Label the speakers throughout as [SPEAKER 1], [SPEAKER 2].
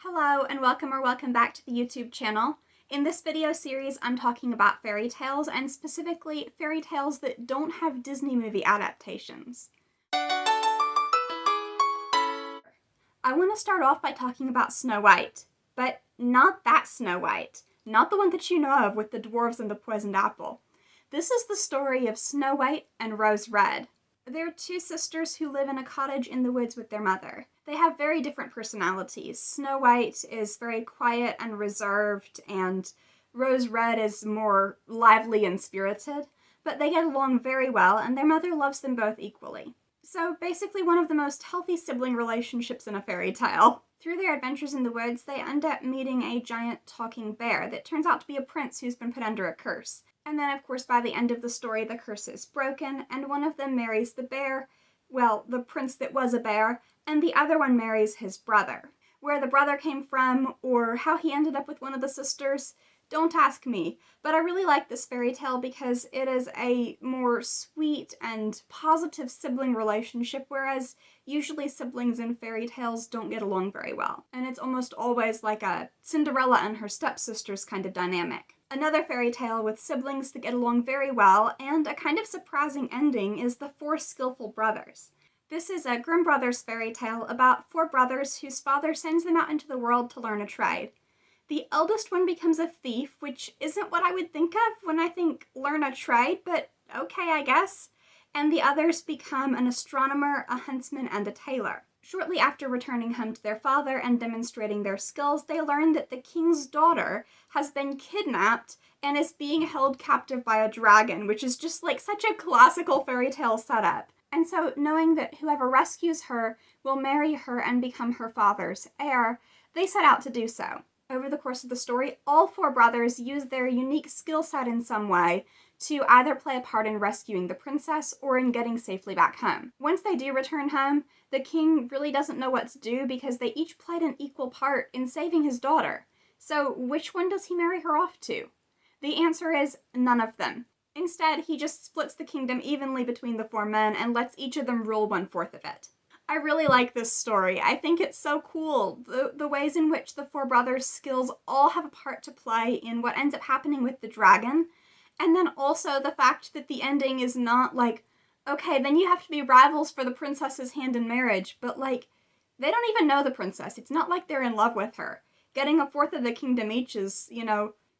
[SPEAKER 1] Hello and welcome back to the YouTube channel. In this video series, I'm talking about fairy tales, and specifically fairy tales that don't have Disney movie adaptations. I want to start off by talking about Snow White, but not that Snow White, not the one that you know of with the dwarves and the poisoned apple. This is the story of Snow White and Rose Red. They're two sisters who live in a cottage in the woods with their mother. They have very different personalities. Snow White is very quiet and reserved, and Rose Red is more lively and spirited, but they get along very well, and their mother loves them both equally. So basically one of the most healthy sibling relationships in a fairy tale. Through their adventures in the woods, they end up meeting a giant talking bear that turns out to be a prince who's been put under a curse. And then, of course, by the end of the story, the curse is broken, and one of them marries the bear, well, the prince that was a bear, and the other one marries his brother. Where the brother came from, or how he ended up with one of the sisters, don't ask me. But I really like this fairy tale because it is a more sweet and positive sibling relationship, whereas usually siblings in fairy tales don't get along very well. And it's almost always like a Cinderella and her stepsisters kind of dynamic. Another fairy tale with siblings that get along very well, and a kind of surprising ending, is The Four Skillful Brothers. This is a Grimm Brothers fairy tale about four brothers whose father sends them out into the world to learn a trade. The eldest one becomes a thief, which isn't what I would think of when I think learn a trade, but okay, I guess. And the others become an astronomer, a huntsman, and a tailor. Shortly after returning home to their father and demonstrating their skills, they learn that the king's daughter has been kidnapped and is being held captive by a dragon, which is just like such a classical fairy tale setup. And so, knowing that whoever rescues her will marry her and become her father's heir, they set out to do so. Over the course of the story, all four brothers use their unique skill set in some way to either play a part in rescuing the princess or in getting safely back home. Once they do return home, the king really doesn't know what to do because they each played an equal part in saving his daughter. So which one does he marry her off to? The answer is none of them. Instead, he just splits the kingdom evenly between the four men and lets each of them rule 1/4 of it. I really like this story. I think it's so cool. The ways in which the four brothers' skills all have a part to play in what ends up happening with the dragon. And then also the fact that the ending is not like, okay, then you have to be rivals for the princess's hand in marriage, but like, they don't even know the princess. It's not like they're in love with her. Getting 1/4 of the kingdom each is,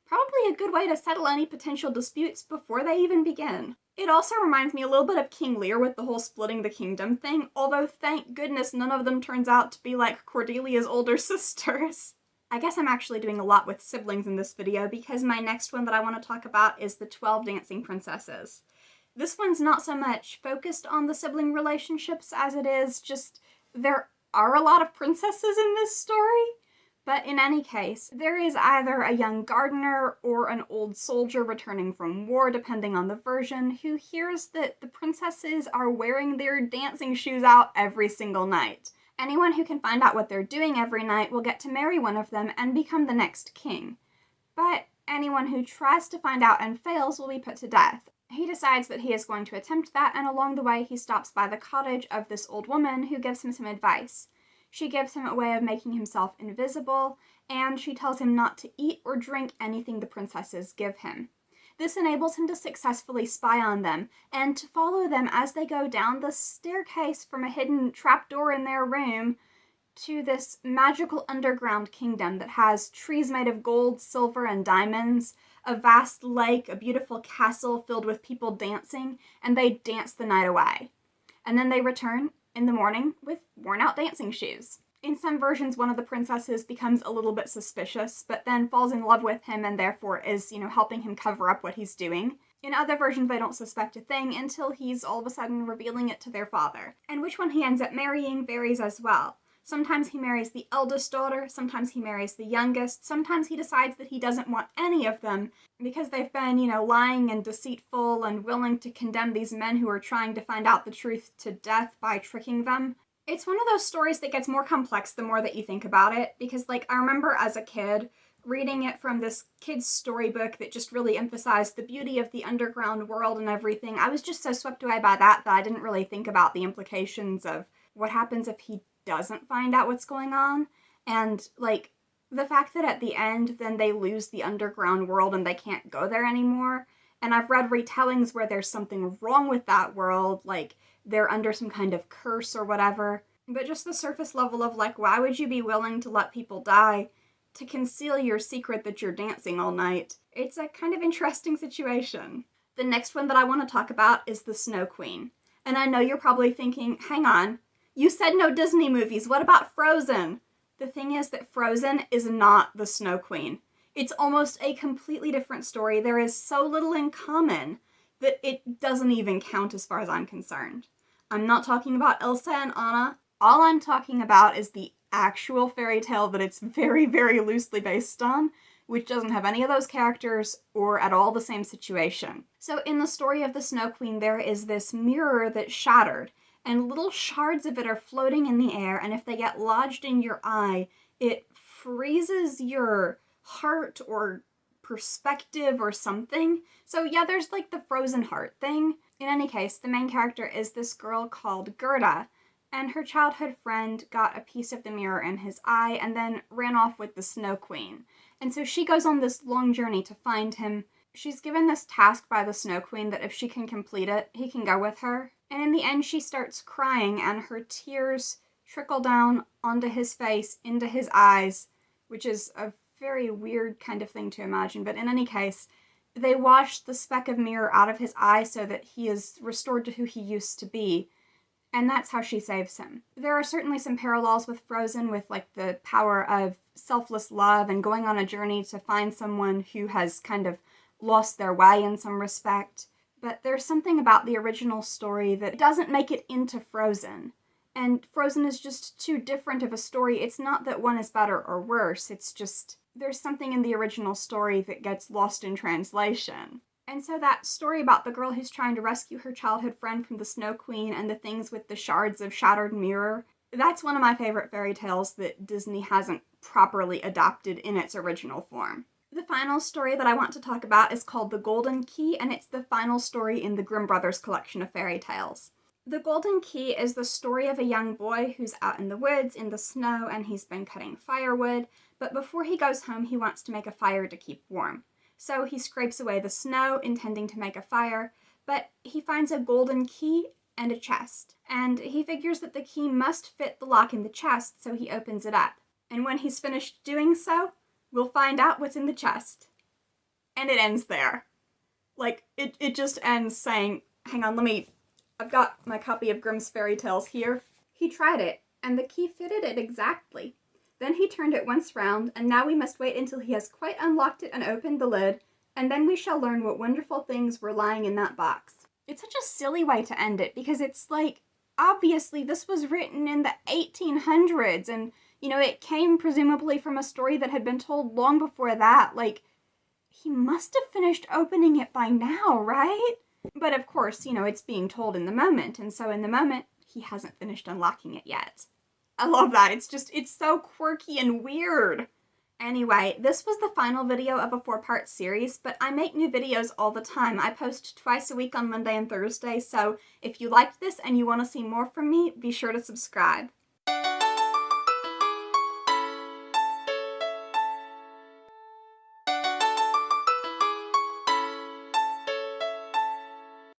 [SPEAKER 1] probably a good way to settle any potential disputes before they even begin. It also reminds me a little bit of King Lear with the whole splitting the kingdom thing, although thank goodness none of them turns out to be like Cordelia's older sisters. I guess I'm actually doing a lot with siblings in this video because my next one that I want to talk about is the 12 Dancing Princesses. This one's not so much focused on the sibling relationships as it is just there are a lot of princesses in this story. But in any case, there is either a young gardener or an old soldier returning from war, depending on the version, who hears that the princesses are wearing their dancing shoes out every single night. Anyone who can find out what they're doing every night will get to marry one of them and become the next king. But anyone who tries to find out and fails will be put to death. He decides that he is going to attempt that, and along the way he stops by the cottage of this old woman who gives him some advice. She gives him a way of making himself invisible, and she tells him not to eat or drink anything the princesses give him. This enables him to successfully spy on them, and to follow them as they go down the staircase from a hidden trapdoor in their room to this magical underground kingdom that has trees made of gold, silver, and diamonds, a vast lake, a beautiful castle filled with people dancing, and they dance the night away. And then they return in the morning with worn-out dancing shoes. In some versions, one of the princesses becomes a little bit suspicious, but then falls in love with him and therefore is, helping him cover up what he's doing. In other versions, they don't suspect a thing until he's all of a sudden revealing it to their father. And which one he ends up marrying varies as well. Sometimes he marries the eldest daughter, sometimes he marries the youngest, sometimes he decides that he doesn't want any of them because they've been, lying and deceitful and willing to condemn these men who are trying to find out the truth to death by tricking them. It's one of those stories that gets more complex the more that you think about it, because I remember as a kid reading it from this kid's storybook that just really emphasized the beauty of the underground world and everything. I was just so swept away by that I didn't really think about the implications of what happens if he doesn't find out what's going on. And, like, the fact that at the end, then they lose the underground world and they can't go there anymore. And I've read retellings where there's something wrong with that world, like they're under some kind of curse or whatever. But just the surface level of, like, why would you be willing to let people die to conceal your secret that you're dancing all night? It's a kind of interesting situation. The next one that I want to talk about is the Snow Queen. And I know you're probably thinking, hang on, you said no Disney movies, what about Frozen? The thing is that Frozen is not the Snow Queen. It's almost a completely different story. There is so little in common that it doesn't even count as far as I'm concerned. I'm not talking about Elsa and Anna. All I'm talking about is the actual fairy tale that it's very, very loosely based on, which doesn't have any of those characters or at all the same situation. So in the story of the Snow Queen, there is this mirror that's shattered, and little shards of it are floating in the air, and if they get lodged in your eye, it freezes your heart or perspective or something. So yeah, there's like the frozen heart thing. In any case, the main character is this girl called Gerda, and her childhood friend got a piece of the mirror in his eye and then ran off with the Snow Queen. And so she goes on this long journey to find him. She's given this task by the Snow Queen that if she can complete it, he can go with her. And in the end, she starts crying and her tears trickle down onto his face, into his eyes, which is a very weird kind of thing to imagine. But in any case, they wash the speck of mirror out of his eye so that he is restored to who he used to be. And that's how she saves him. There are certainly some parallels with Frozen, with like the power of selfless love and going on a journey to find someone who has kind of lost their way in some respect. But there's something about the original story that doesn't make it into Frozen. And Frozen is just too different of a story. It's not that one is better or worse, it's just there's something in the original story that gets lost in translation. And so that story about the girl who's trying to rescue her childhood friend from the Snow Queen and the things with the shards of shattered mirror, that's one of my favorite fairy tales that Disney hasn't properly adapted in its original form. The final story that I want to talk about is called The Golden Key, and it's the final story in the Grimm Brothers collection of fairy tales. The Golden Key is the story of a young boy who's out in the woods in the snow and he's been cutting firewood, but before he goes home he wants to make a fire to keep warm. So he scrapes away the snow, intending to make a fire, but he finds a golden key and a chest. And he figures that the key must fit the lock in the chest, so he opens it up. And when he's finished doing so, we'll find out what's in the chest. And it ends there. Like, it just ends saying, hang on, I've got my copy of Grimm's Fairy Tales here. He tried it, and the key fitted it exactly. Then he turned it once round, and now we must wait until he has quite unlocked it and opened the lid, and then we shall learn what wonderful things were lying in that box. It's such a silly way to end it, because it's like, obviously this was written in the 1800s, and, it came presumably from a story that had been told long before that. Like, he must have finished opening it by now, right? But of course, it's being told in the moment, and so in the moment, he hasn't finished unlocking it yet. I love that. It's so quirky and weird. Anyway, this was the final video of a 4-part series, but I make new videos all the time. I post twice a week on Monday and Thursday, so if you liked this and you want to see more from me, be sure to subscribe.